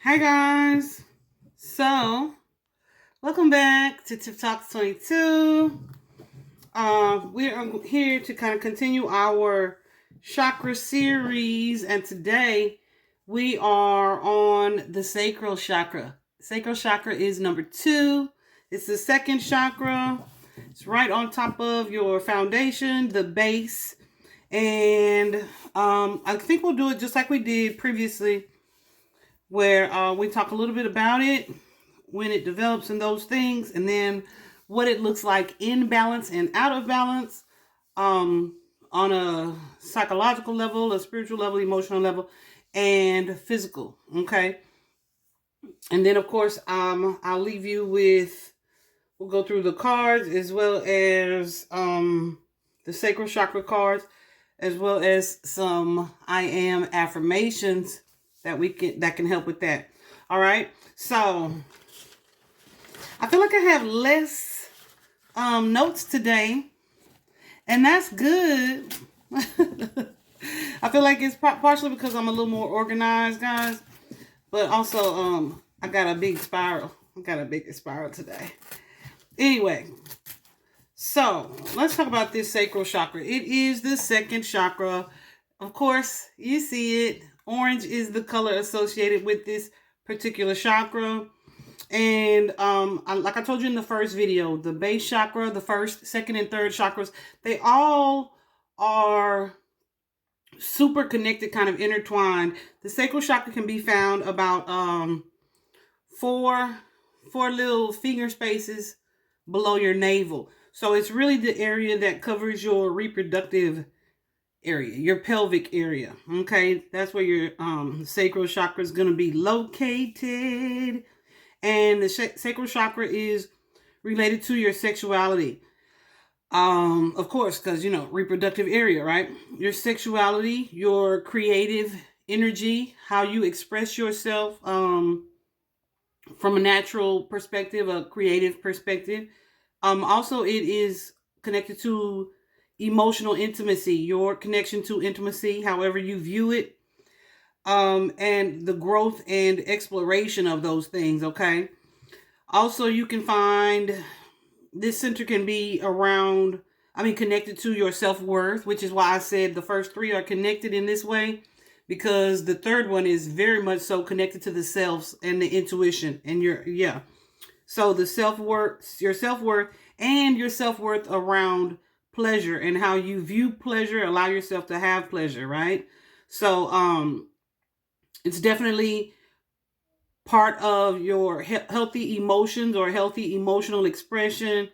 Hi guys. So, welcome back to Tip Talks 22. We are here to kind of continue our chakra series, and today we are on the sacral chakra. Sacral chakra is number 2. It's the second chakra. It's right on top of your foundation, the base. And I think we'll do it just like we did previously, where we talk a little bit about it, when it develops and those things, and then what it looks like in balance and out of balance, on a psychological level, a spiritual level, emotional level, and physical. Okay. And then, of course, I'll leave you with, we'll go through the cards as well as the sacral chakra cards, as well as some I am affirmations that can help with that. All right. So I feel like I have less notes today, and that's good. I feel like it's partially because I'm a little more organized, guys, but also I got a big spiral. I got a big spiral today. Anyway, so let's talk about this sacral chakra. It is the second chakra. Of course, you see it. Orange is the color associated with this particular chakra. And like I told you in the first video, the base chakra, the first, second, and third chakras, they all are super connected, kind of intertwined. The sacral chakra can be found about four little finger spaces below your navel. So it's really the area that covers your reproductive area, your pelvic area. Okay, that's where your sacral chakra is going to be located. And the sacral chakra is related to your sexuality. Of course, because, reproductive area, right? Your sexuality, your creative energy, how you express yourself from a natural perspective, a creative perspective. Also, it is connected to emotional intimacy, your connection to intimacy, however you view it, and the growth and exploration of those things, okay? Also, you can find this center can be connected to your self-worth, which is why I said the first 3 are connected in this way, because the third one is very much so connected to the selves and the intuition and So the self-worth, your self-worth, and your self-worth around pleasure and how you view pleasure, allow yourself to have pleasure, right? So it's definitely part of your healthy emotions or healthy emotional expression.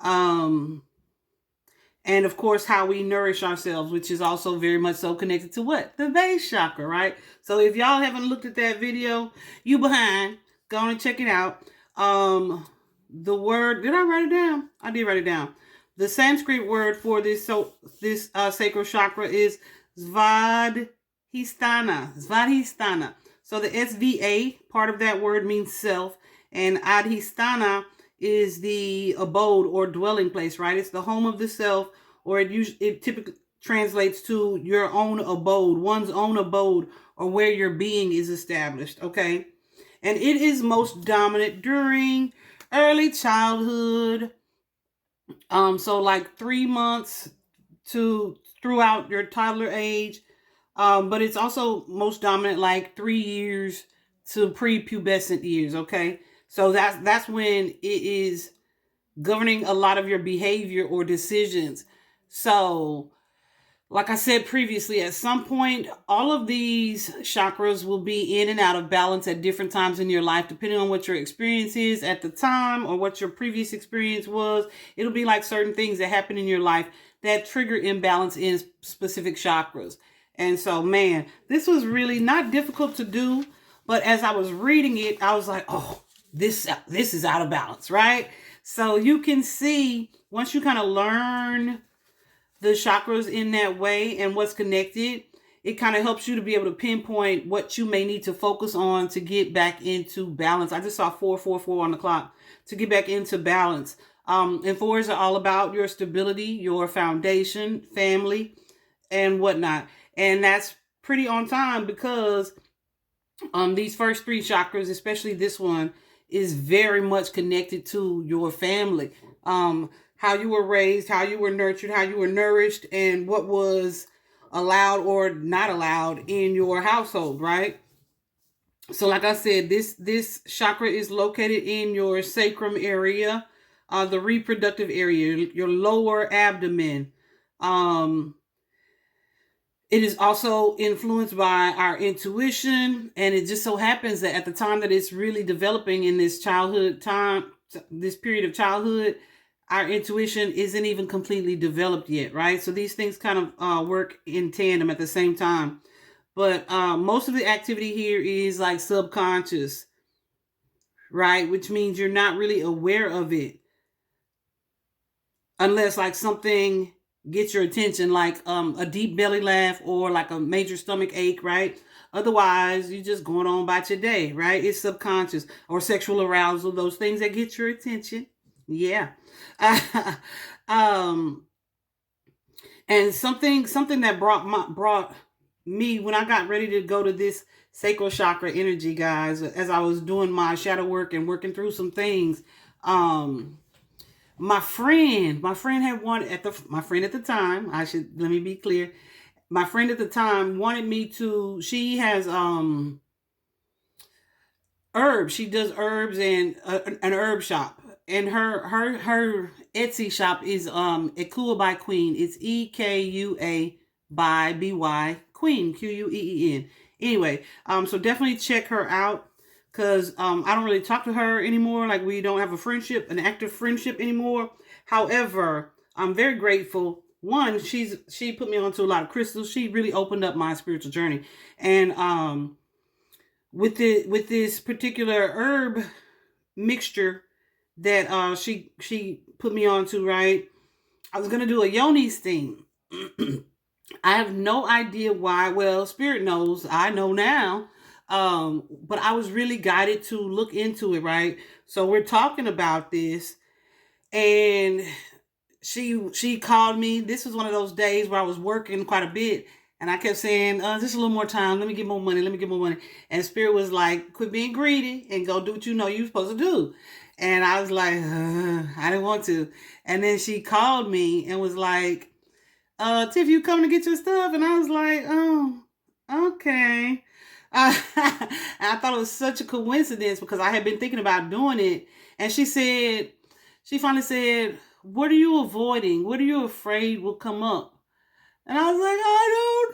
And of course, how we nourish ourselves, which is also very much so connected to what? The base chakra, right? So if y'all haven't looked at that video, you behind. Go on and check it out. The word, did I write it down? I did write it down. The Sanskrit word for this sacral chakra is Svadhisthana. Svadhisthana. So the SVA part of that word means self, and Adhisthana is the abode or dwelling place, right? It's the home of the self, or it typically translates to your own abode, one's own abode, or where your being is established, okay? And it is most dominant during early childhood. So like 3 months to throughout your toddler age. But it's also most dominant like 3 years to prepubescent years, okay? So that's when it is governing a lot of your behavior or decisions. So, like I said previously, at some point, all of these chakras will be in and out of balance at different times in your life, depending on what your experience is at the time or what your previous experience was. It'll be like certain things that happen in your life that trigger imbalance in specific chakras. And so, man, this was really not difficult to do, but as I was reading it, I was like, oh, this is out of balance, right? So you can see, once you kind of learn the chakras in that way and what's connected, it kind of helps you to be able to pinpoint what you may need to focus on to get back into balance. I just saw 444 on the clock, to get back into balance. And fours are all about your stability, your foundation, family, and whatnot. And that's pretty on time, because These first three chakras, especially this one, is very much connected to your family. How you were raised, how you were nurtured, how you were nourished, and what was allowed or not allowed in your household, right? So like I said, this chakra is located in your sacrum area, the reproductive area, your lower abdomen. Um, it is also influenced by our intuition, and it just so happens that at the time that it's really developing in this childhood time, this period of childhood, our intuition isn't even completely developed yet, right? So these things kind of work in tandem at the same time. But most of the activity here is like subconscious, right? Which means you're not really aware of it unless like something gets your attention, like a deep belly laugh or like a major stomach ache, right? Otherwise, you're just going on about your day, right? It's subconscious, or sexual arousal, those things that get your attention. Yeah. um, and something that brought me when I got ready to go to this sacral chakra energy, guys, as I was doing my shadow work and working through some things. My friend had wanted my friend at the time. Let me be clear. My friend at the time wanted me to. She has herbs. She does herbs and an herb shop. And her Etsy shop is Ekua by Queen. It's EKUA by BY Queen, QUEEN. Anyway, so definitely check her out, because I don't really talk to her anymore. Like, we don't have a friendship, an active friendship anymore. However, I'm very grateful. One, she put me onto a lot of crystals. She really opened up my spiritual journey, and with this particular herb mixture that she put me onto, right? I was gonna do a yoni steam. I have no idea why. Well, spirit knows. I know now. But I was really guided to look into it, right? So we're talking about this, and she called me. This was one of those days where I was working quite a bit, and I kept saying, just a little more time. Let me get more money. Let me get more money. And Spirit was like, quit being greedy and go do what you know you're supposed to do. And I was like, I didn't want to. And then she called me and was like, Tiff, you coming to get your stuff? And I was like, oh, okay. And I thought it was such a coincidence, because I had been thinking about doing it. And she finally said, what are you avoiding? What are you afraid will come up? And I was like, I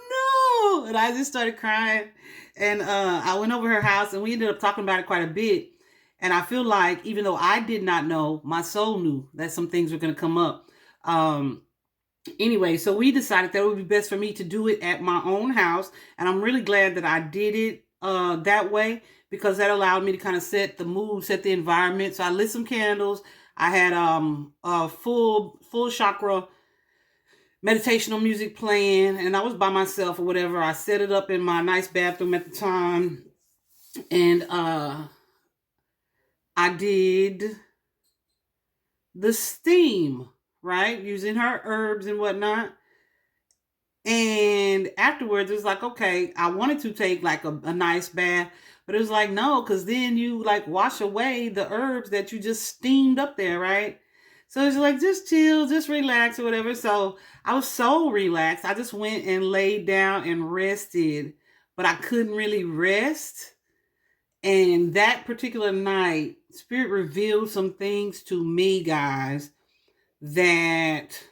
don't know. And I just started crying. And I went over her house, and we ended up talking about it quite a bit. And I feel like, even though I did not know, my soul knew that some things were going to come up. Anyway, so we decided that it would be best for me to do it at my own house. And I'm really glad that I did it that way, because that allowed me to kind of set the mood, set the environment. So I lit some candles. I had a full chakra meditational music playing, and I was by myself or whatever. I set it up in my nice bathroom at the time, and I did the steam, right, using her herbs and whatnot. And afterwards, it was like, okay, I wanted to take like a nice bath, but it was like, no, because then you like wash away the herbs that you just steamed up there, right? So it's like, just chill, just relax or whatever. So I was so relaxed. I just went and laid down and rested, but I couldn't really rest. And that particular night, Spirit revealed some things to me, guys, that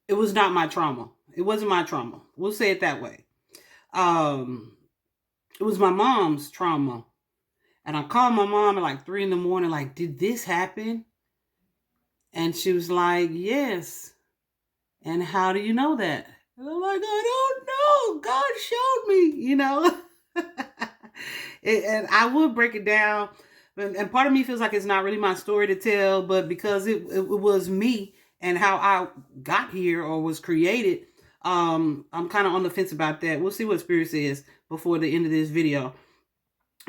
it was not my trauma. It wasn't my trauma. We'll say it that way. It was my mom's trauma. And I called my mom at like 3 a.m, like, did this happen? And she was like, yes. And how do you know that? And I'm like, I don't know. God showed me, and I would break it down. And part of me feels like it's not really my story to tell, but because it was me and how I got here or was created, I'm kind of on the fence about that. We'll see what Spirit says before the end of this video.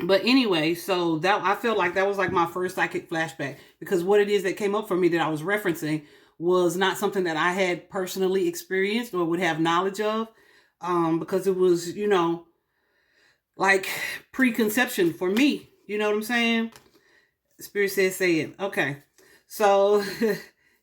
But anyway, so that I felt like that was like my first psychic flashback, because what it is that came up for me that I was referencing was not something that I had personally experienced or would have knowledge of, because it was, like preconception for me. You know what I'm saying? Spirit says say it. Okay. So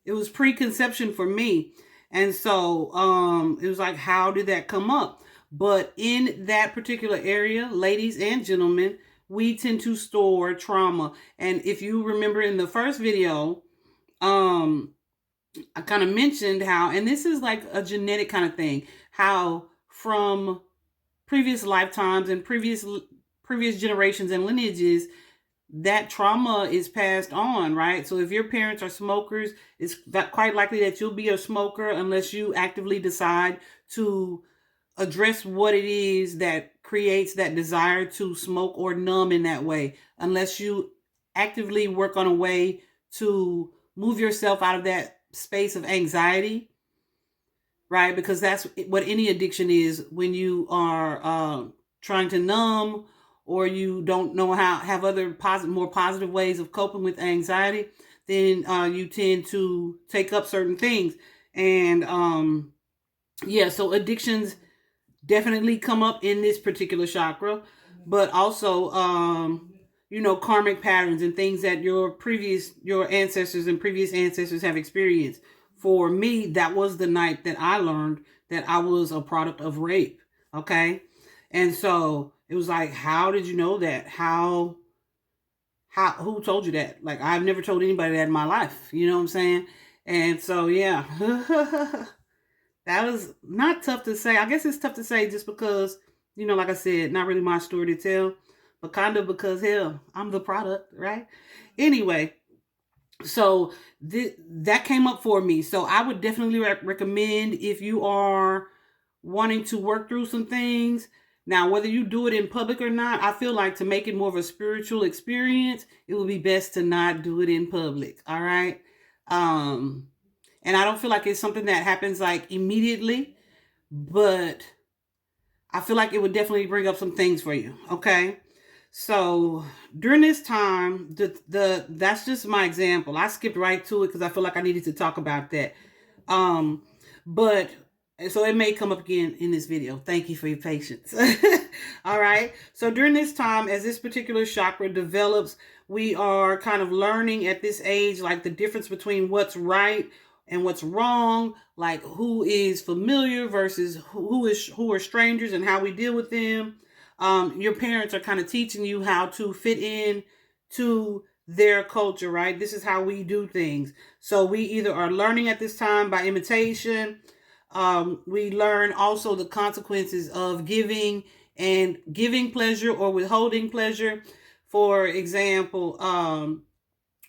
it was preconception for me. And so it was like, how did that come up? But in that particular area, ladies and gentlemen, we tend to store trauma. And if you remember in the first video, I kind of mentioned how, and this is like a genetic kind of thing, how from previous lifetimes and previous generations and lineages, that trauma is passed on, right? So if your parents are smokers, it's quite likely that you'll be a smoker unless you actively decide to address what it is that creates that desire to smoke or numb in that way. Unless you actively work on a way to move yourself out of that space of anxiety, right? Because that's what any addiction is. When you are trying to numb, or you don't know how have other more positive ways of coping with anxiety, then you tend to take up certain things. And yeah, so addictions definitely come up in this particular chakra, but also karmic patterns and things that your ancestors and previous ancestors have experienced. For me, that was the night that I learned that I was a product of rape. Okay. And so it was like, how did you know that? Who told you that? Like, I've never told anybody that in my life. You know what I'm saying? And so, yeah, that was not tough to say. I guess it's tough to say just because, like I said, not really my story to tell, but kind of because, hell, I'm the product, right? Anyway, so that came up for me. So I would definitely recommend, if you are wanting to work through some things. Now, whether you do it in public or not, I feel like to make it more of a spiritual experience, it would be best to not do it in public. All right. And I don't feel like it's something that happens like immediately, but I feel like it would definitely bring up some things for you. Okay. So during this time, that's just my example. I skipped right to it because I feel like I needed to talk about that. But so it may come up again in this video. Thank you for your patience. All right. So during this time, as this particular chakra develops, we are kind of learning at this age, like the difference between what's right and what's wrong, like who is familiar versus who are strangers and how we deal with them. Your parents are kind of teaching you how to fit in to their culture, right? This is how we do things. So we either are learning at this time by imitation. We learn also the consequences of giving pleasure or withholding pleasure. For example,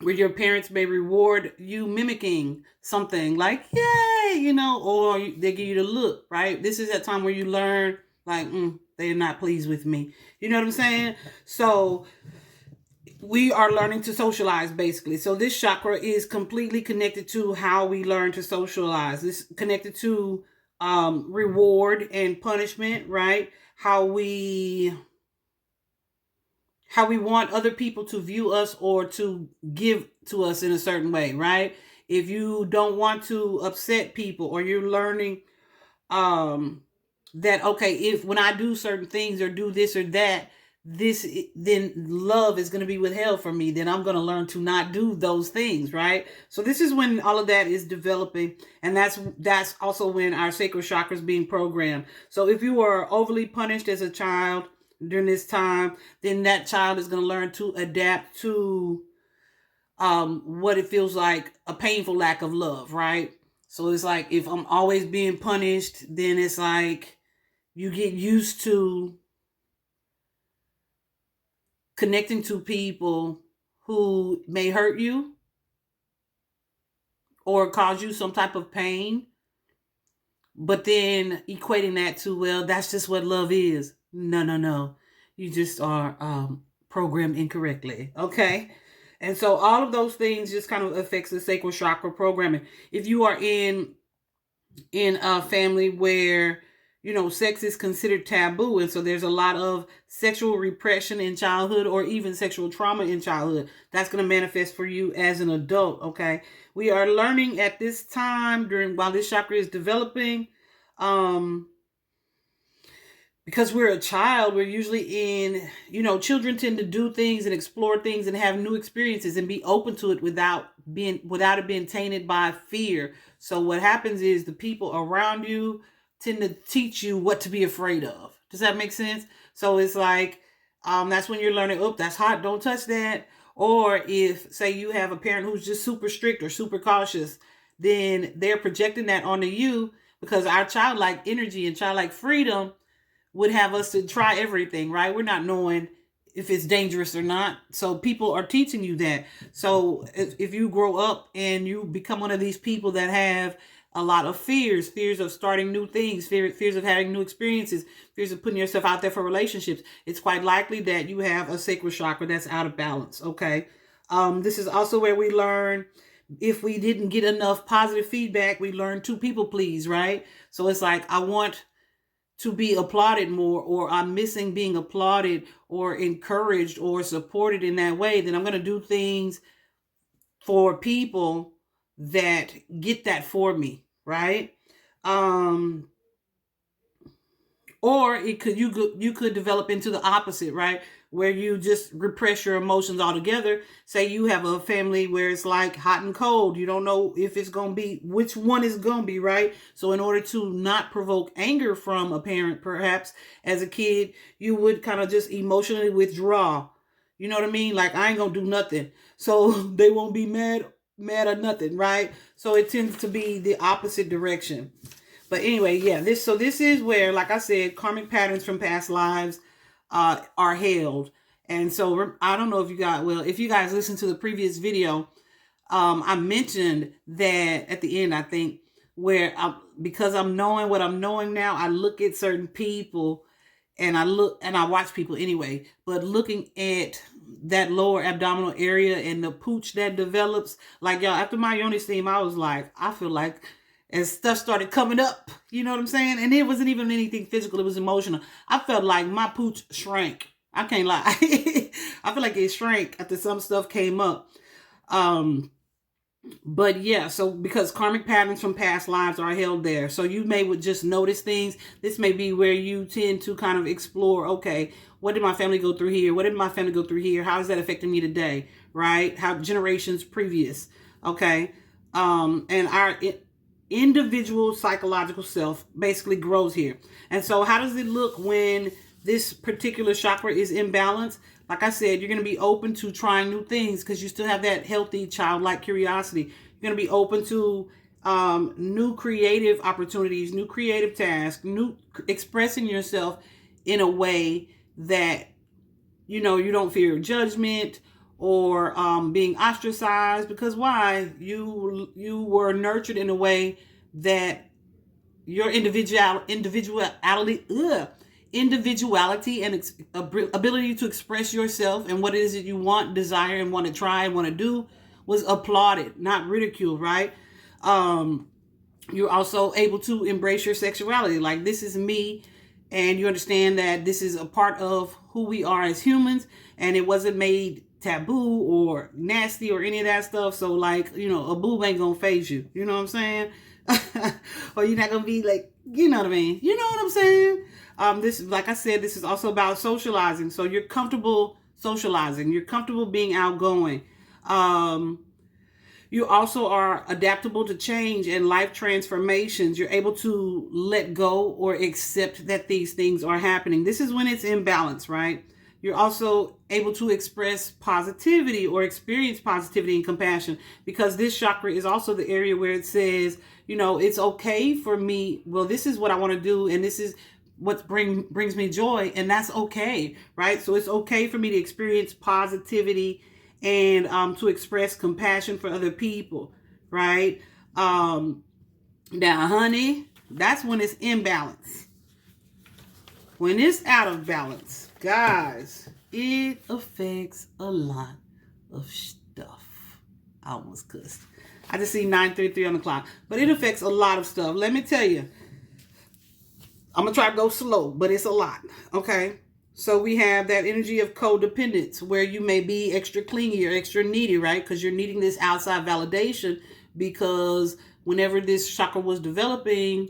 where your parents may reward you mimicking something like, yay, or they give you the look, right? This is that time where you learn, like, they're not pleased with me. You know what I'm saying? So we are learning to socialize, basically. So this chakra is completely connected to how we learn to socialize. This is connected to reward and punishment, right? How we want other people to view us or to give to us in a certain way, right? If you don't want to upset people, or you're learning that, okay, if when I do certain things or do this or that, then love is going to be withheld from me, then I'm going to learn to not do those things, right? So this is when all of that is developing, and that's also when our sacral chakra is being programmed. So if you were overly punished as a child during this time, then that child is going to learn to adapt to what it feels like a painful lack of love, right? So it's like, if I'm always being punished, then it's like you get used to connecting to people who may hurt you or cause you some type of pain, but then equating that to, well, that's just what love is. No. You just are programmed incorrectly, okay? And so all of those things just kind of affects the sacral chakra programming. If you are in a family where sex is considered taboo, and so there's a lot of sexual repression in childhood, or even sexual trauma in childhood, that's going to manifest for you as an adult. Okay, we are learning at this time, while this chakra is developing, because we're a child, we're usually in, children tend to do things and explore things and have new experiences and be open to it without it being tainted by fear. So what happens is the people around you tend to teach you what to be afraid of. Does that make sense? So it's like, that's when you're learning, oh, that's hot, don't touch that. Or if, say, you have a parent who's just super strict or super cautious, then they're projecting that onto you, because our childlike energy and childlike freedom would have us to try everything, right? We're not knowing if it's dangerous or not. So people are teaching you that. So if you grow up and you become one of these people that have a lot of fears of starting new things, fears of having new experiences, fears of putting yourself out there for relationships, it's quite likely that you have a sacral chakra that's out of balance, okay? This is also where we learn, if we didn't get enough positive feedback, we learn to people please, right? So it's like, I want to be applauded more, or I'm missing being applauded or encouraged or supported in that way, then I'm going to do things for people that get that for me, right? Or you could develop into the opposite, right? Where you just repress your emotions altogether. Say you have a family where it's like hot and cold. You don't know if it's going to be, which one is going to be, right? So in order to not provoke anger from a parent, perhaps as a kid, you would kind of just emotionally withdraw. You know what I mean? Like, I ain't going to do nothing. So they won't be mad or nothing, right? So it tends to be the opposite direction. But anyway, yeah, this is where, like I said, karmic patterns from past lives are held. And so I don't know if if you guys listen to the previous video, I mentioned that at the end, I think, where because I'm knowing what I'm knowing now, I look at certain people and I watch people anyway, but looking at that lower abdominal area and the pooch that develops, like, y'all, after my yoni steam, I was like, I feel like, as stuff started coming up, you know what I'm saying? And it wasn't even anything physical, it was emotional. I felt like my pooch shrank. I can't lie. I feel like it shrank after some stuff came up. But yeah, so because karmic patterns from past lives are held there. So you may would just notice things. This may be where you tend to kind of explore, okay, what did my family go through here? What did my family go through here? How is that affecting me today? Right? How generations previous. Okay. And our individual psychological self basically grows here. And so how does it look when this particular chakra is imbalanced? Like I said, you're going to be open to trying new things because you still have that healthy childlike curiosity. You're going to be open to new creative opportunities, new creative tasks, new expressing yourself in a way that, you don't fear judgment or being ostracized, because why? You were nurtured in a way that your individuality and ability to express yourself and what it is that you want, desire, and want to try and want to do was applauded, not ridiculed, right? You're also able to embrace your sexuality. Like, this is me, and you understand that this is a part of who we are as humans, and it wasn't made taboo or nasty or any of that stuff. So, like, a boob ain't gonna phase you. You know what I'm saying? Or you're not gonna be like, you know what I mean? You know what I'm saying? This, like I said, this is also about socializing. So you're comfortable socializing. You're comfortable being outgoing. You also are adaptable to change and life transformations. You're able to let go or accept that these things are happening. This is when it's in balance, right? You're also able to express positivity or experience positivity and compassion, because this chakra is also the area where it says, it's okay for me. Well, this is what I want to do, and this is what brings me joy, and that's okay, right? So it's okay for me to experience positivity and to express compassion for other people, right? Now, honey, that's when it's in balance. When it's out of balance, guys, it affects a lot of stuff. I almost cussed. I just see 9:33 on the clock, but it affects a lot of stuff. Let me tell you, I'm gonna try to go slow, but it's a lot. Okay. So we have that energy of codependence, where you may be extra clingy or extra needy, right? Because you're needing this outside validation, because whenever this chakra was developing,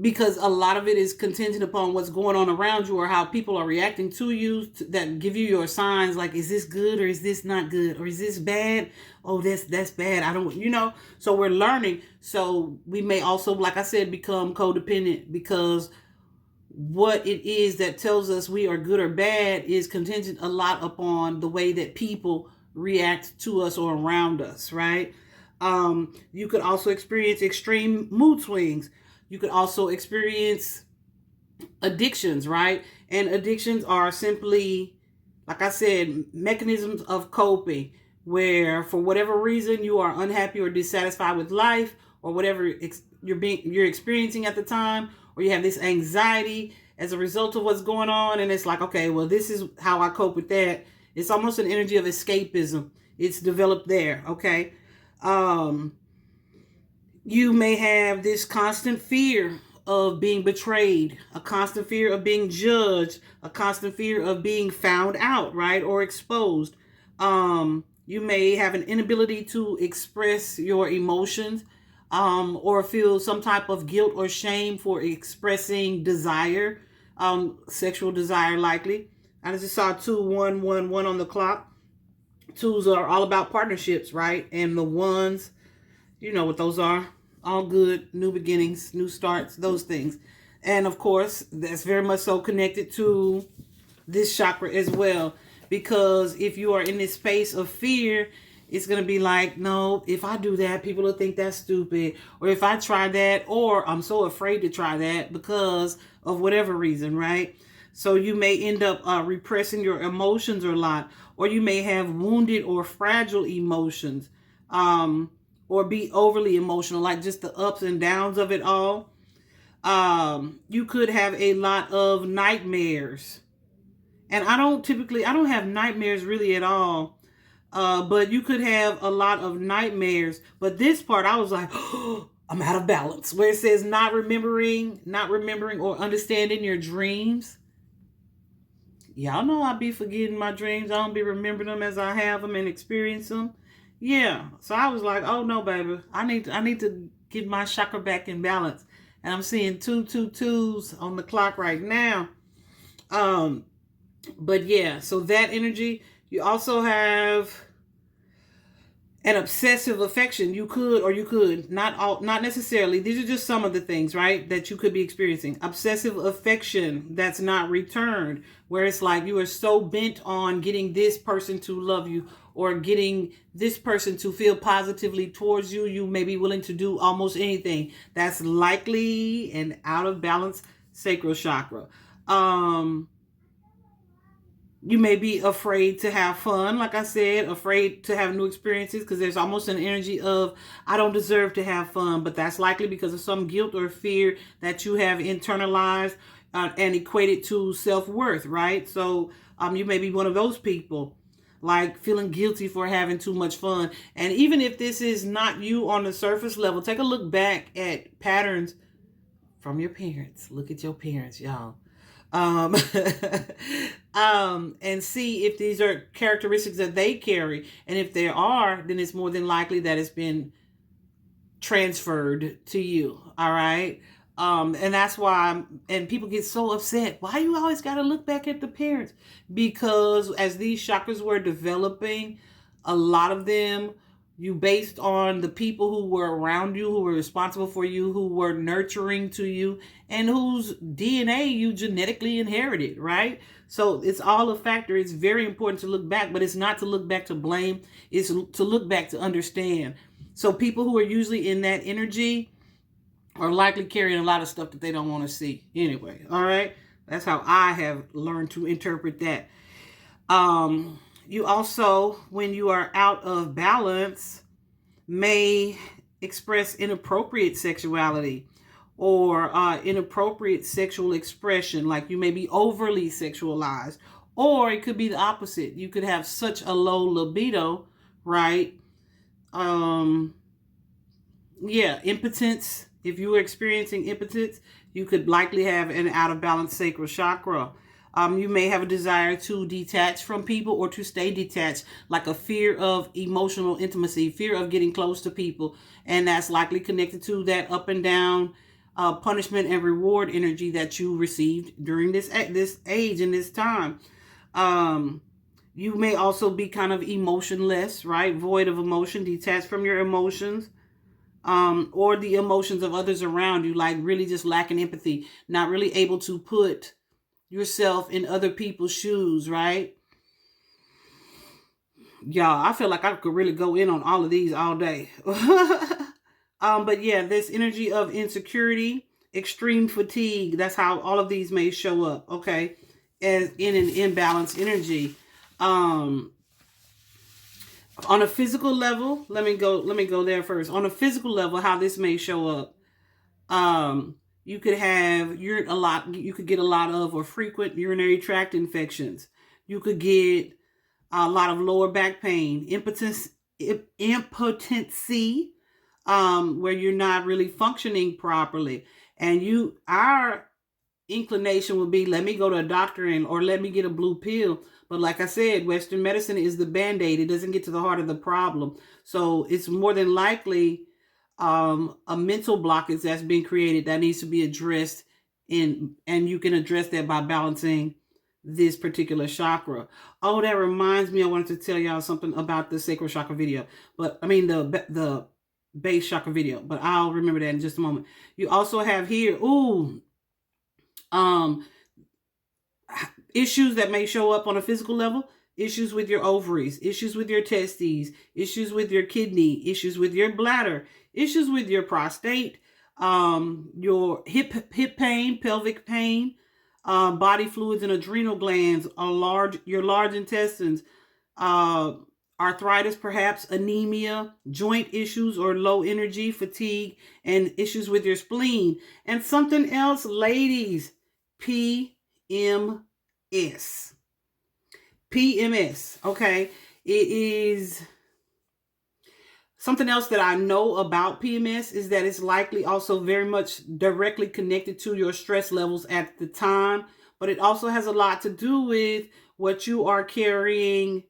because a lot of it is contingent upon what's going on around you or how people are reacting to you that give you your signs, like, is this good or is this not good, or is this bad? Oh, that's bad. I don't, so we're learning. So we may also, like I said, become codependent, because what it is that tells us we are good or bad is contingent a lot upon the way that people react to us or around us, right? You could also experience extreme mood swings. You could also experience addictions, right? And addictions are simply, like I said, mechanisms of coping, where for whatever reason you are unhappy or dissatisfied with life, or whatever you're experiencing at the time, or you have this anxiety as a result of what's going on, and it's like, okay, well, this is how I cope with that. It's almost an energy of escapism. It's developed there, okay? You may have this constant fear of being betrayed, a constant fear of being judged, a constant fear of being found out, right, or exposed. You may have an inability to express your emotions, or feel some type of guilt or shame for expressing desire, sexual desire, likely. I just saw 2111 on the clock. Twos are all about partnerships, right? And the ones, you know what those are. All good, new beginnings, new starts, those things. And of course, that's very much so connected to this chakra as well. Because if you are in this space of fear, it's going to be like, no, if I do that, people will think that's stupid. Or if I try that, or I'm so afraid to try that because of whatever reason, right? So you may end up repressing your emotions a lot. Or you may have wounded or fragile emotions. Or be overly emotional, like just the ups and downs of it all. You could have a lot of nightmares. And I don't have nightmares really at all. But you could have a lot of nightmares. But this part, I was like, oh, I'm out of balance. Where it says not remembering or understanding your dreams. Y'all know I be forgetting my dreams. I don't be remembering them as I have them and experience them. Yeah, so I was like, oh no, baby, I need to get my chakra back in balance. And I'm seeing 222s on the clock right now. But yeah, so that energy. You also have an obsessive affection. You could not necessarily. These are just some of the things, right, that you could be experiencing. Obsessive affection that's not returned, where it's like you are so bent on getting this person to love you, or getting this person to feel positively towards you. You may be willing to do almost anything. That's likely an out of balance sacral chakra. You may be afraid to have fun, like I said, afraid to have new experiences, because there's almost an energy of, I don't deserve to have fun, but that's likely because of some guilt or fear that you have internalized and equated to self-worth, right? So you may be one of those people, like feeling guilty for having too much fun. And even if this is not you on the surface level, take a look back at patterns from your parents. Look at your parents, y'all. And see if these are characteristics that they carry. And if there are, then it's more than likely that it's been transferred to you. All right. And that's why, and people get so upset. Why you always got to look back at the parents? Because as these chakras were developing, a lot of them, you based on the people who were around you, who were responsible for you, who were nurturing to you, and whose DNA you genetically inherited, right? So it's all a factor. It's very important to look back, but it's not to look back to blame. It's to look back to understand. So people who are usually in that energy are likely carrying a lot of stuff that they don't want to see anyway. All right. That's how I have learned to interpret that. You also, when you are out of balance, may express inappropriate sexuality or inappropriate sexual expression. Like you may be overly sexualized, or it could be the opposite. You could have such a low libido, right? Impotence. If you were experiencing impotence, you could likely have an out of balance sacral chakra. You may have a desire to detach from people or to stay detached, like a fear of emotional intimacy, fear of getting close to people. And that's likely connected to that up and down punishment and reward energy that you received during this age and this time. You may also be kind of emotionless, right? Void of emotion, detached from your emotions, or the emotions of others around you, like really just lacking empathy, not really able to put yourself in other people's shoes, right? Y'all, I feel like I could really go in on all of these all day. But yeah, this energy of insecurity, extreme fatigue, that's how all of these may show up, okay? As in an imbalanced energy. On a physical level, let me go there first. On a physical level, how this may show up. You could get a lot of or frequent urinary tract infections. You could get a lot of lower back pain, impotency, where you're not really functioning properly. And our inclination would be, let me go to a doctor or let me get a blue pill. But like I said, Western medicine is the Band-Aid. It doesn't get to the heart of the problem. So it's more than likely a mental blockage that's being created that needs to be addressed, and you can address that by balancing this particular chakra. Oh, that reminds me, I wanted to tell y'all something about the sacral chakra video, but I mean the base chakra video, but I'll remember that in just a moment. You also have here, issues that may show up on a physical level. Issues with your ovaries, issues with your testes, issues with your kidney, issues with your bladder, issues with your prostate, your hip pain, pelvic pain, body fluids and adrenal glands, your large intestines, arthritis, perhaps anemia, joint issues or low energy, fatigue, and issues with your spleen. And something else, ladies, PMS. PMS, okay? It is something else that I know about PMS is that it's likely also very much directly connected to your stress levels at the time, but it also has a lot to do with what you are carrying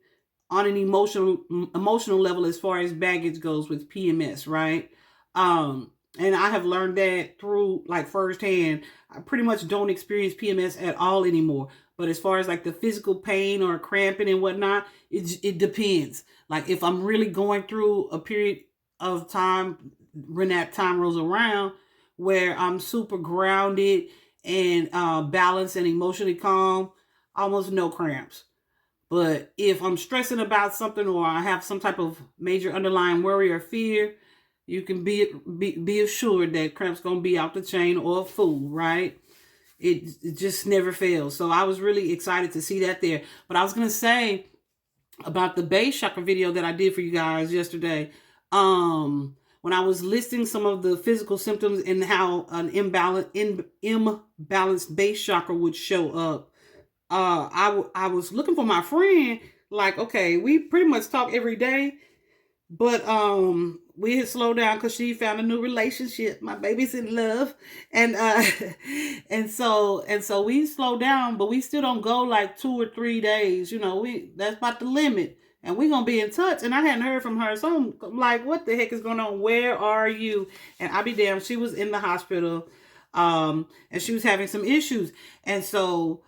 on an emotional level as far as baggage goes with PMS, right? And I have learned that through like firsthand. I pretty much don't experience PMS at all anymore. But as far as like the physical pain or cramping and whatnot, it depends. Like if I'm really going through a period of time when that time rolls around where I'm super grounded and balanced and emotionally calm, almost no cramps. But if I'm stressing about something or I have some type of major underlying worry or fear, you can be assured that cramps gonna be out the chain or a fool, right? It just never fails. So I was really excited to see that there. But I was gonna say about the base chakra video that I did for you guys yesterday. When I was listing some of the physical symptoms and how an imbalanced base chakra would show up, I was looking for my friend. Like, okay, we pretty much talk every day, but we had slowed down because she found a new relationship. My baby's in love, and and so we slowed down, but we still don't go like 2 or 3 days. You know, that's about the limit, and we're gonna be in touch. And I hadn't heard from her, so I'm like, what the heck is going on? Where are you? And I'll be damned, she was in the hospital, and she was having some issues, and so.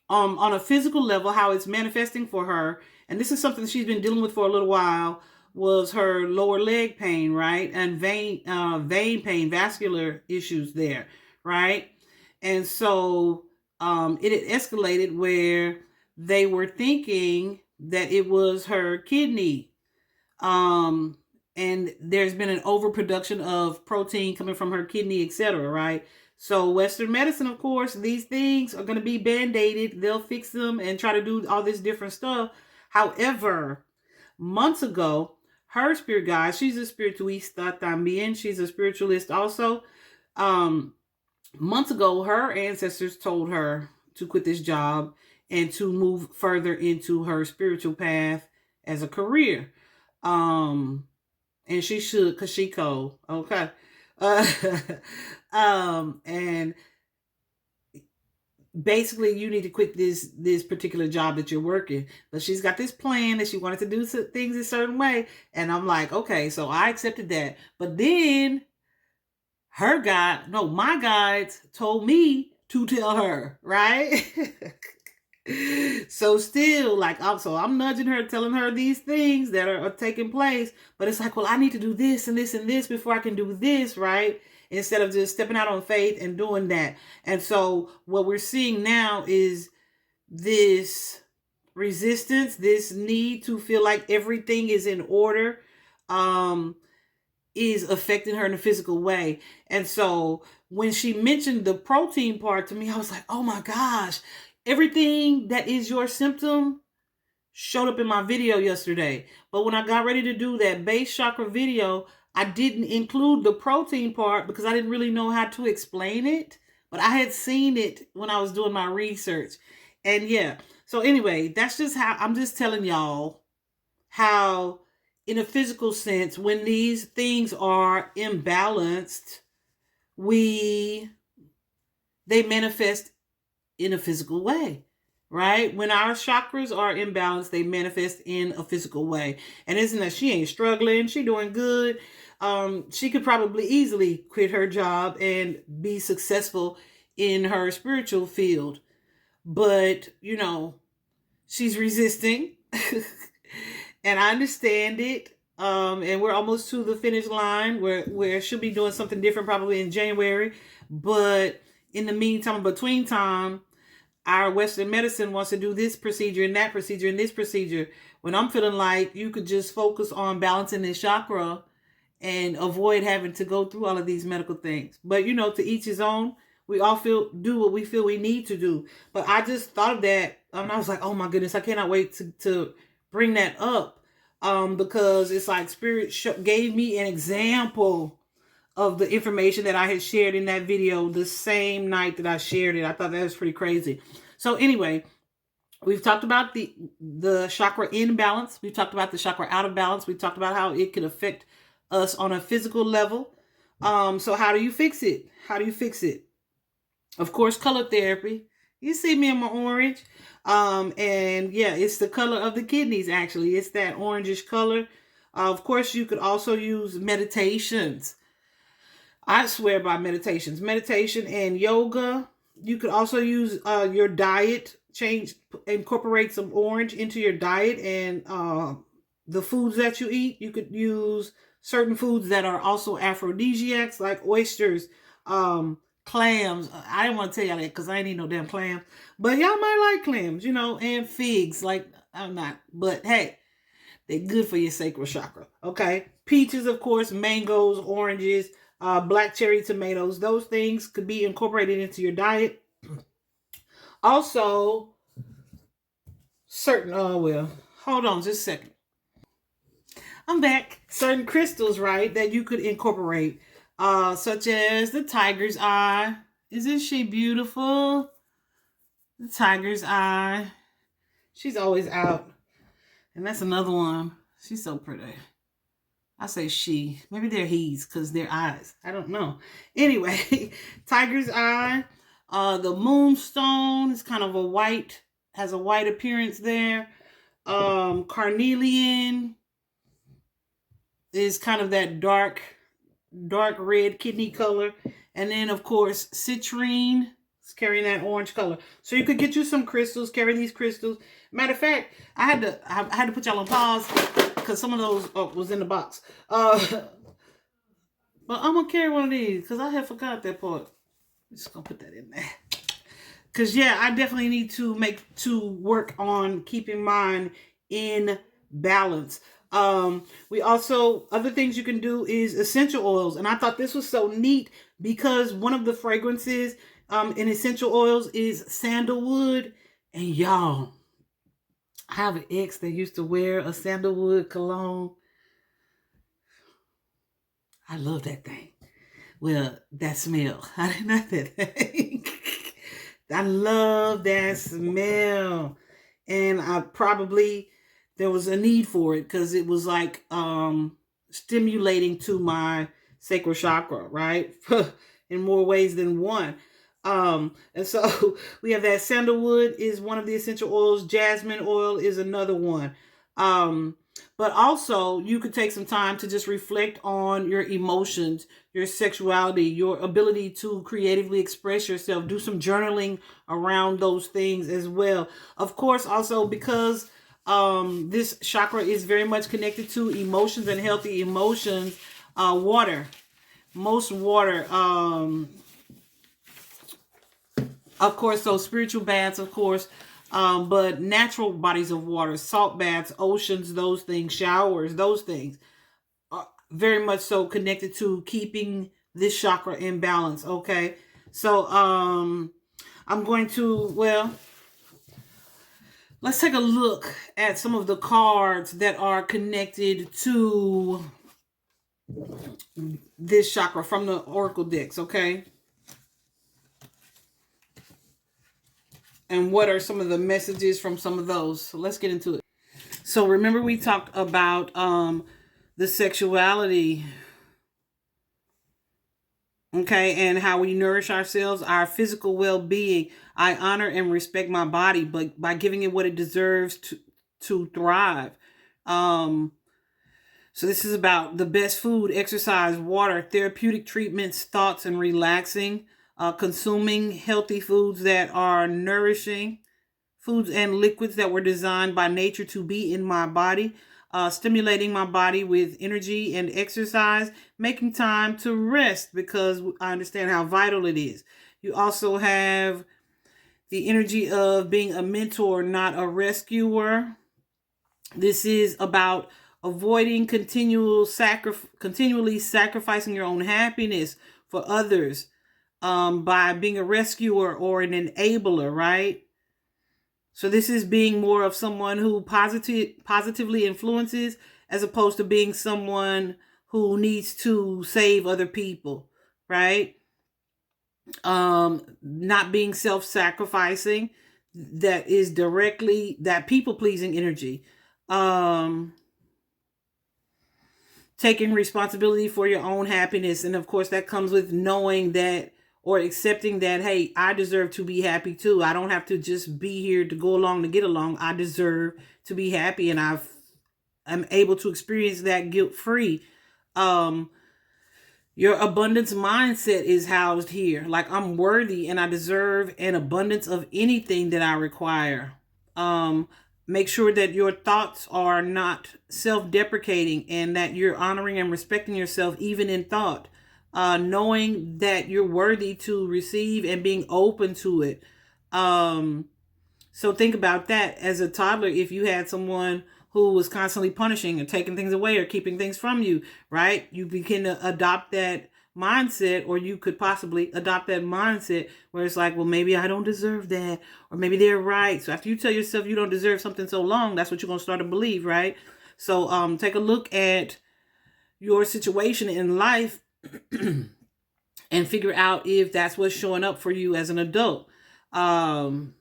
On a physical level, how it's manifesting for her, and this is something she's been dealing with for a little while, was her lower leg pain, right? And vein pain, vascular issues there, right? And so it had escalated where they were thinking that it was her kidney. And there's been an overproduction of protein coming from her kidney, etc., right? So Western medicine, of course, these things are going to be band-aided. They'll fix them and try to do all this different stuff. However, months ago, her spirit guide, she's a spiritualista también. She's a spiritualist also. Months ago, her ancestors told her to quit this job and to move further into her spiritual path as a career. And she should, because she cold. Okay. And basically you need to quit this particular job that you're working. But she's got this plan that she wanted to do things a certain way. And I'm like, okay, so I accepted that. But then my guides told me to tell her, right? So still, like, I'm nudging her, telling her these things that are taking place, but it's like, well, I need to do this and this and this before I can do this, right? Instead of just stepping out on faith and doing that. And so what we're seeing now is this resistance, this need to feel like everything is in order, is affecting her in a physical way. And so when she mentioned the protein part to me, I was like, oh my gosh, everything that is your symptom showed up in my video yesterday. But when I got ready to do that base chakra video, I didn't include the protein part because I didn't really know how to explain it. But I had seen it when I was doing my research. And yeah, so anyway, that's just how I'm just telling y'all how, in a physical sense, when these things are imbalanced, they manifest in a physical way, right? When our chakras are imbalanced, they manifest in a physical way. And isn't that she ain't struggling? She doing good. She could probably easily quit her job and be successful in her spiritual field. But, she's resisting. And I understand it. And we're almost to the finish line where she'll be doing something different probably in January. But in the meantime, between time, our Western medicine wants to do this procedure and that procedure and this procedure. When I'm feeling like you could just focus on balancing this chakra and avoid having to go through all of these medical things. But, to each his own. We all do what we feel we need to do. But I just thought of that. And I was like, oh my goodness, I cannot wait to bring that up. Because it's like Spirit gave me an example of the information that I had shared in that video the same night that I shared it. I thought that was pretty crazy. So anyway, we've talked about the chakra in balance. We've talked about the chakra out of balance. We talked about how it could affect us on a physical level. So how do you fix it? Of course, color therapy. You see me in my orange. And yeah, it's the color of the kidneys, actually. It's that orangish color. Of course, you could also use meditations. I swear by meditations. Meditation and yoga. You could also use your diet. Incorporate some orange into your diet and the foods that you eat. You could use certain foods that are also aphrodisiacs, like oysters, clams. I didn't want to tell y'all that because I ain't eat no damn clam. But y'all might like clams, and figs. Like, I'm not. But hey, they're good for your sacral chakra. Okay? Peaches, of course, mangoes, oranges, black cherry tomatoes. Those things could be incorporated into your diet. Also, hold on just a second. I'm back. Certain crystals, right, that you could incorporate. Such as the tiger's eye. Isn't she beautiful? The tiger's eye. She's always out. And that's another one. She's so pretty. I say she. Maybe they're he's because they're eyes. I don't know. Anyway, tiger's eye. The moonstone is kind of has a white appearance there. Carnelian is kind of that dark red kidney color. And then, of course, citrine is carrying that orange color. So you could get you some crystals, carry these crystals. Matter of fact, I had to put y'all on pause because some of those was in the box. But I'm going to carry one of these because I had forgot that part. I'm just going to put that in there. Because, yeah, I definitely need to work on keeping mine in balance. We also, other things you can do is essential oils. And I thought this was so neat because one of the fragrances in essential oils is sandalwood. And y'all, I have an ex that used to wear a sandalwood cologne. I love that thing. Well, that smell. I didn't like that thing. I love that smell. And there was a need for it because it was like stimulating to my sacral chakra, right? In more ways than one. And so we have that sandalwood is one of the essential oils. Jasmine oil is another one. Um, but also you could take some time to just reflect on your emotions, your sexuality, your ability to creatively express yourself. Do some journaling around those things as well. Of course, also because this chakra is very much connected to emotions and healthy emotions. Water, most water. Of course, so spiritual baths, of course, but natural bodies of water, salt baths, oceans, those things, showers, those things are very much so connected to keeping this chakra in balance. Okay, so I'm going to, well, let's take a look at some of the cards that are connected to this chakra from the oracle decks. Okay. And what are some of the messages from some of those? So let's get into it. So remember we talked about the sexuality, okay, and how we nourish ourselves, our physical well-being. I honor and respect my body, but by giving it what it deserves to thrive. So this is about the best food, exercise, water, therapeutic treatments, thoughts, and relaxing. Consuming healthy foods that are nourishing, foods and liquids that were designed by nature to be in my body, stimulating my body with energy and exercise, making time to rest because I understand how vital it is. You also have the energy of being a mentor, not a rescuer. This is about avoiding continually sacrificing your own happiness for others by being a rescuer or an enabler, right? So this is being more of someone who positively influences as opposed to being someone who needs to save other people, right? Not being self-sacrificing, that is directly that people-pleasing energy. Taking responsibility for your own happiness, and of course that comes with knowing that or accepting that, hey, I deserve to be happy too. I don't have to just be here to go along to get along. I deserve to be happy, and I'm able to experience that guilt-free. Your abundance mindset is housed here. Like, I'm worthy and I deserve an abundance of anything that I require. Make sure that your thoughts are not self-deprecating and that you're honoring and respecting yourself even in thought. Knowing that you're worthy to receive and being open to it. So think about that as a toddler. If you had someone who was constantly punishing or taking things away or keeping things from you, right? You begin to adopt that mindset, or you could possibly adopt that mindset where it's like, well, maybe I don't deserve that, or maybe they're right. So after you tell yourself you don't deserve something so long, that's what you're going to start to believe, right? So take a look at your situation in life and figure out if that's what's showing up for you as an adult. And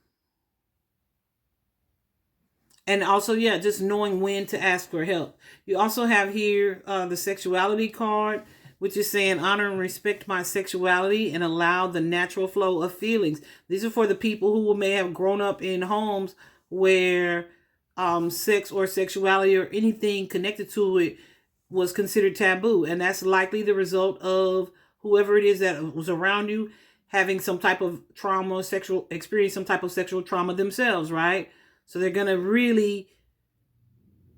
also, yeah, just knowing when to ask for help. You also have here the sexuality card, which is saying honor and respect my sexuality and allow the natural flow of feelings. These are for the people who may have grown up in homes where sex or sexuality or anything connected to it was considered taboo. And that's likely the result of whoever it is that was around you having some type of trauma, experience some type of sexual trauma themselves, right? So they're going to really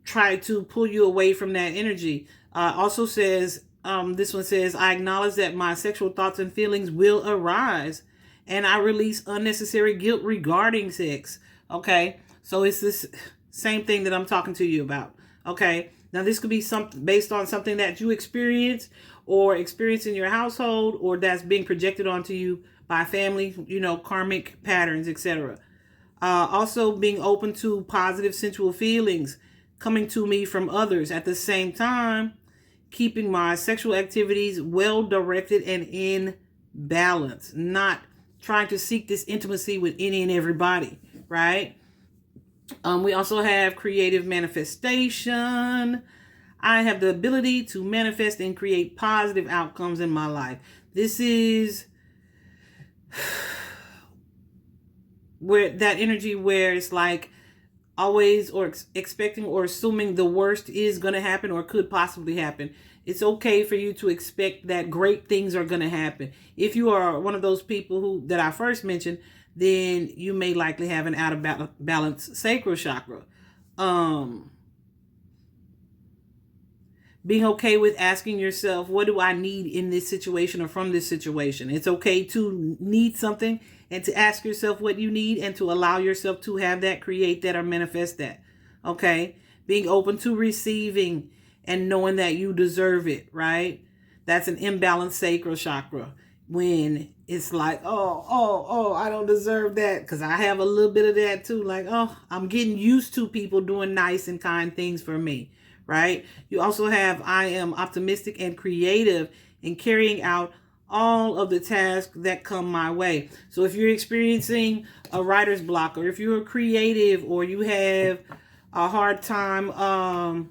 try to pull you away from that energy. Also says, this one says, I acknowledge that my sexual thoughts and feelings will arise and I release unnecessary guilt regarding sex. Okay. So it's this same thing that I'm talking to you about. Okay. Now this could be something based on something that you experience or experience in your household, or that's being projected onto you by family, karmic patterns, etc. Also being open to positive sensual feelings coming to me from others. At the same time, keeping my sexual activities well directed and in balance. Not trying to seek this intimacy with any and everybody, right? We also have creative manifestation. I have the ability to manifest and create positive outcomes in my life. This is where that energy where it's like always or expecting or assuming the worst is going to happen or could possibly happen. It's okay for you to expect that great things are going to happen. If you are one of those people who that I first mentioned, then you may likely have an out of balance sacral chakra. Being okay with asking yourself, what do I need in this situation or from this situation? It's okay to need something and to ask yourself what you need and to allow yourself to have that, create that, or manifest that. Okay? Being open to receiving and knowing that you deserve it, right? That's an imbalanced sacral chakra. When it's like, oh, I don't deserve that, because I have a little bit of that too. Like, oh, I'm getting used to people doing nice and kind things for me, right? You also have, I am optimistic and creative in carrying out all of the tasks that come my way. So if you're experiencing a writer's block, or if you're creative, or you have a hard time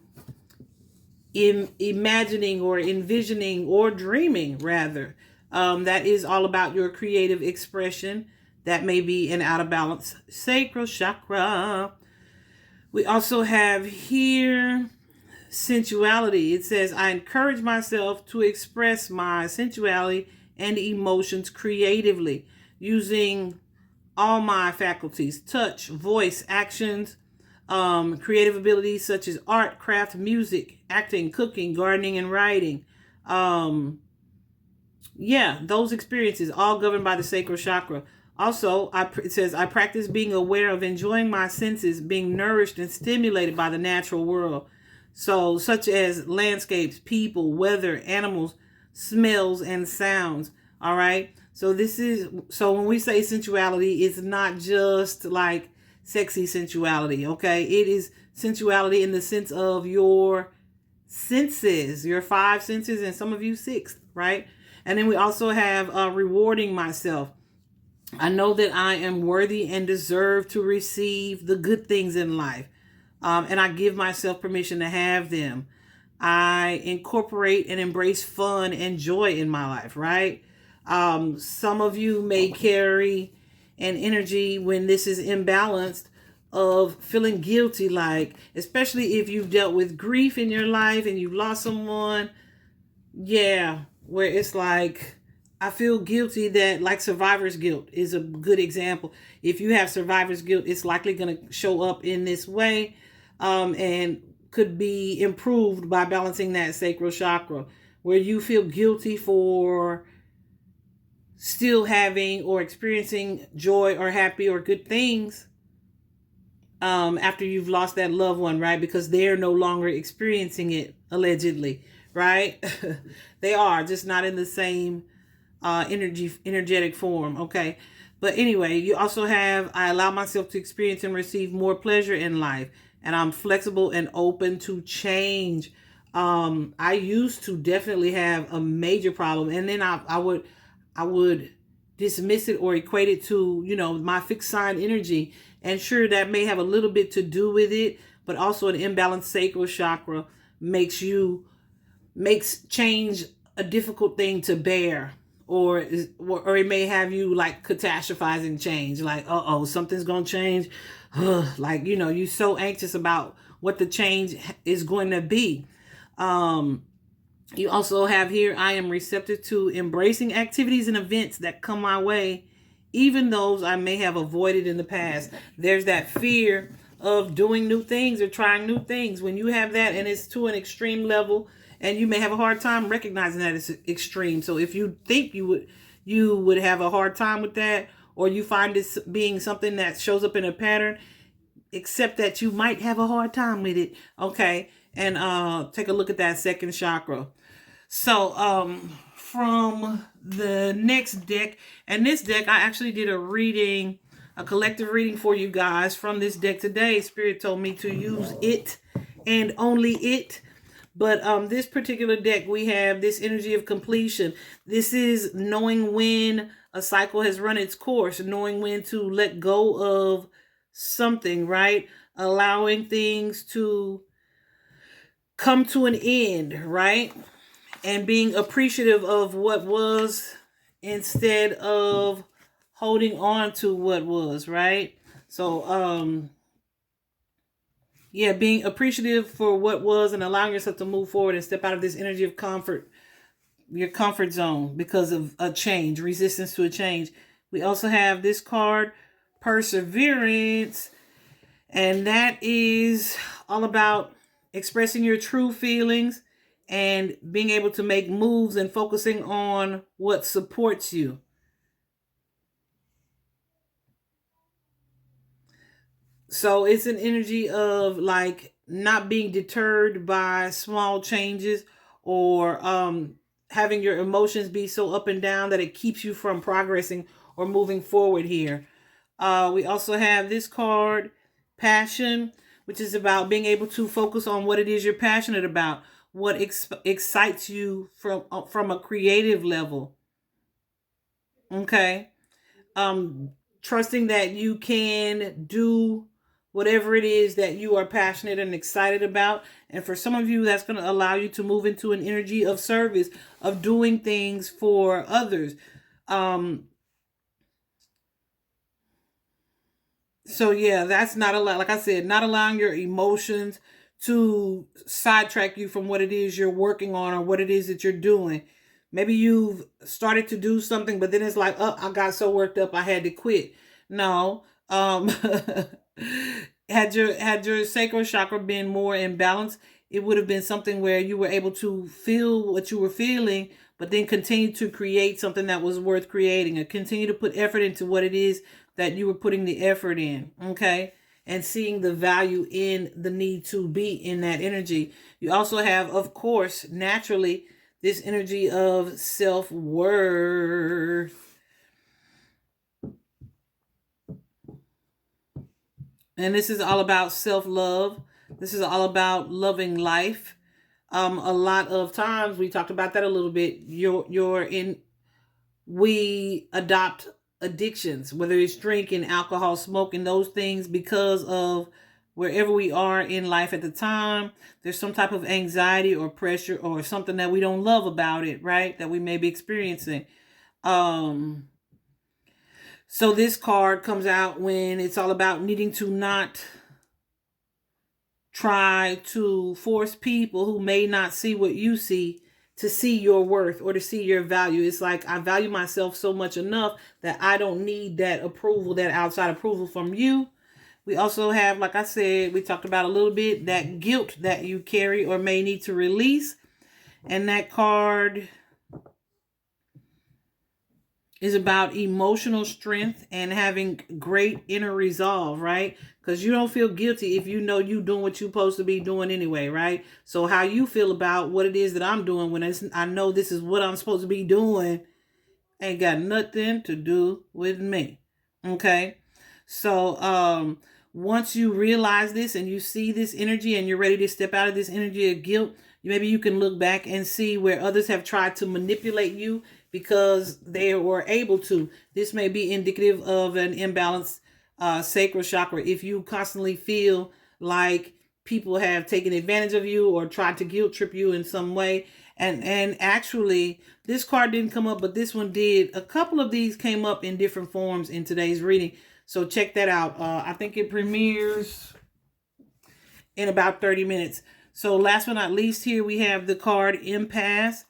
in imagining or envisioning or dreaming, rather, that is all about your creative expression. That may be an out of balance sacral chakra. We also have here sensuality. It says, I encourage myself to express my sensuality and emotions creatively using all my faculties: touch, voice, actions, creative abilities such as art, craft, music, acting, cooking, gardening, and writing. Those experiences all governed by the sacral chakra. Also, it says, I practice being aware of enjoying my senses, being nourished and stimulated by the natural world. So, such as landscapes, people, weather, animals, smells, and sounds. All right. So when we say sensuality, it's not just like sexy sensuality. Okay. It is sensuality in the sense of your senses, your 5 senses, and some of you 6, right? And then we also have rewarding myself. I know that I am worthy and deserve to receive the good things in life. And I give myself permission to have them. I incorporate and embrace fun and joy in my life, right? Some of you may carry an energy when this is imbalanced of feeling guilty, like, especially if you've dealt with grief in your life and you've lost someone. Yeah, where it's like, I feel guilty that, like, survivor's guilt is a good example. If you have survivor's guilt, it's likely going to show up in this way, and could be improved by balancing that sacral chakra, where you feel guilty for still having or experiencing joy or happy or good things after you've lost that loved one, right? Because they're no longer experiencing it, allegedly, right? They are, just not in the same energetic form, okay? But anyway, you also have, I allow myself to experience and receive more pleasure in life, and I'm flexible and open to change. I used to definitely have a major problem, and then I would dismiss it or equate it to, my fixed sign energy. And sure, that may have a little bit to do with it, but also an imbalanced sacral chakra makes change a difficult thing to bear, or it may have you like catastrophizing change, like, something's gonna change. Like, you're so anxious about what the change is going to be. You also have here, I am receptive to embracing activities and events that come my way, even those I may have avoided in the past. There's that fear of doing new things or trying new things. When you have that and it's to an extreme level, and you may have a hard time recognizing that it's extreme. So if you think you would have a hard time with that, or you find this being something that shows up in a pattern, accept that you might have a hard time with it, okay? And take a look at that second chakra. So from the next deck, and this deck, I actually did a collective reading for you guys from this deck today. Spirit told me to use it and only it. But this particular deck, we have this energy of completion. This is knowing when a cycle has run its course, knowing when to let go of something, right? Allowing things to come to an end, right? And being appreciative of what was, instead of holding on to what was, right? So, yeah, being appreciative for what was and allowing yourself to move forward and step out of this energy of comfort, your comfort zone, because of a change, resistance to a change. We also have this card, perseverance, and that is all about expressing your true feelings and being able to make moves and focusing on what supports you. So it's an energy of like not being deterred by small changes, or having your emotions be so up and down that it keeps you from progressing or moving forward here. We also have this card, passion, which is about being able to focus on what it is you're passionate about, what excites you from a creative level. Okay. um Trusting that you can do whatever it is that you are passionate and excited about. And for some of you, that's going to allow you to move into an energy of service, of doing things for others. um so yeah, that's not like I said, not allowing your emotions to sidetrack you from what it is you're working on or what it is that you're doing. Maybe you've started to do something, but then it's like, oh, I got so worked up I had to quit. No. Had your sacral chakra been more in balance, it would have been something where you were able to feel what you were feeling, but then continue to create something that was worth creating, or continue to put effort into what it is that you were putting the effort in. Okay. And seeing the value in the need to be in that energy. You also have, of course, naturally, this energy of self-worth. And this is all about self-love. This is all about loving life. A lot of times we talked about that a little bit. We adopt addictions, whether it's drinking, alcohol, smoking, those things, because of wherever we are in life at the time. There's some type of anxiety or pressure or something that we don't love about it, right? That we may be experiencing. So this card comes out when it's all about needing to not try to force people who may not see what you see to see your worth or to see your value. It's like, I value myself so much enough that I don't need that approval, that outside approval from you. We also have, like I said, we talked about a little bit, that guilt that you carry or may need to release. And that card is about emotional strength and having great inner resolve, right? Because you don't feel guilty if you know you doing what you're supposed to be doing anyway, right? So how you feel about what it is that I'm doing when I know this is what I'm supposed to be doing ain't got nothing to do with me. Okay? So once you realize this and you see this energy and you're ready to step out of this energy of guilt, maybe you can look back and see where others have tried to manipulate you because they were able to. This may be indicative of an imbalanced sacral chakra. If you constantly feel like people have taken advantage of you or tried to guilt trip you in some way. And actually, this card didn't come up, but this one did. A couple of these came up in different forms in today's reading. So check that out. I think it premieres in about 30 minutes. So last but not least, here we have the card Impasse.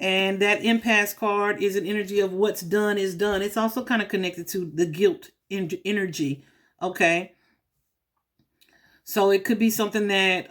And that impasse card is an energy of what's done is done. It's also kind of connected to the guilt energy. Okay. So it could be something that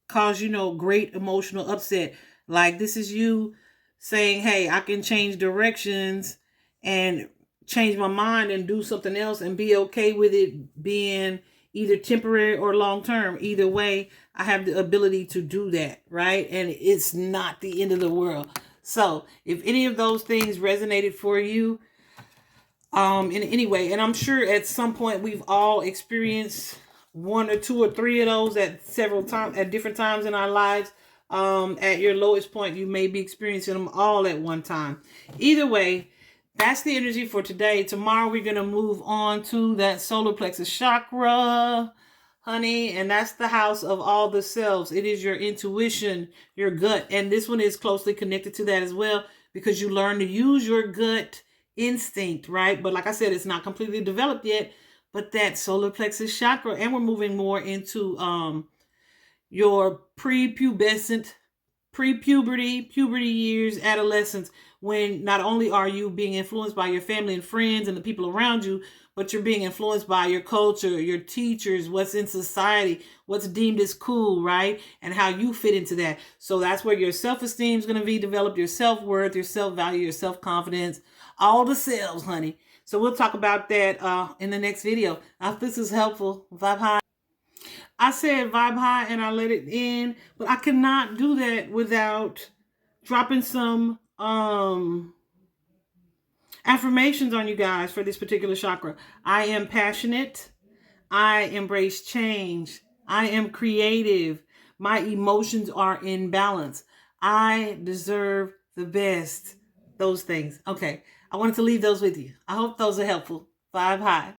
cause, great emotional upset. Like, this is you saying, hey, I can change directions and change my mind and do something else and be okay with it being either temporary or long term. Either way, I have the ability to do that, right? And it's not the end of the world. So if any of those things resonated for you, in any way, and I'm sure at some point we've all experienced one or two or three of those at several times, at different times in our lives. At your lowest point, you may be experiencing them all at one time. Either way, that's the energy for today. Tomorrow we're going to move on to that solar plexus chakra, honey, and that's the house of all the selves. It is your intuition, your gut, and this one is closely connected to that as well, because you learn to use your gut instinct, right? But like I said, it's not completely developed yet. But that solar plexus chakra, and we're moving more into your prepubescent, pre-puberty, puberty years, adolescence, when not only are you being influenced by your family and friends and the people around you, but you're being influenced by your culture, your teachers, what's in society, what's deemed as cool, right? And how you fit into that. So that's where your self-esteem is going to be developed, your self-worth, your self-value, your self-confidence, all the selves, honey. So we'll talk about that in the next video. I hope this is helpful. Vibe high. I said vibe high and I let it in, but I cannot do that without dropping some affirmations on you guys for this particular chakra. I am passionate. I embrace change. I am creative. My emotions are in balance. I deserve the best. Those things. Okay. I wanted to leave those with you. I hope those are helpful. Vibe high.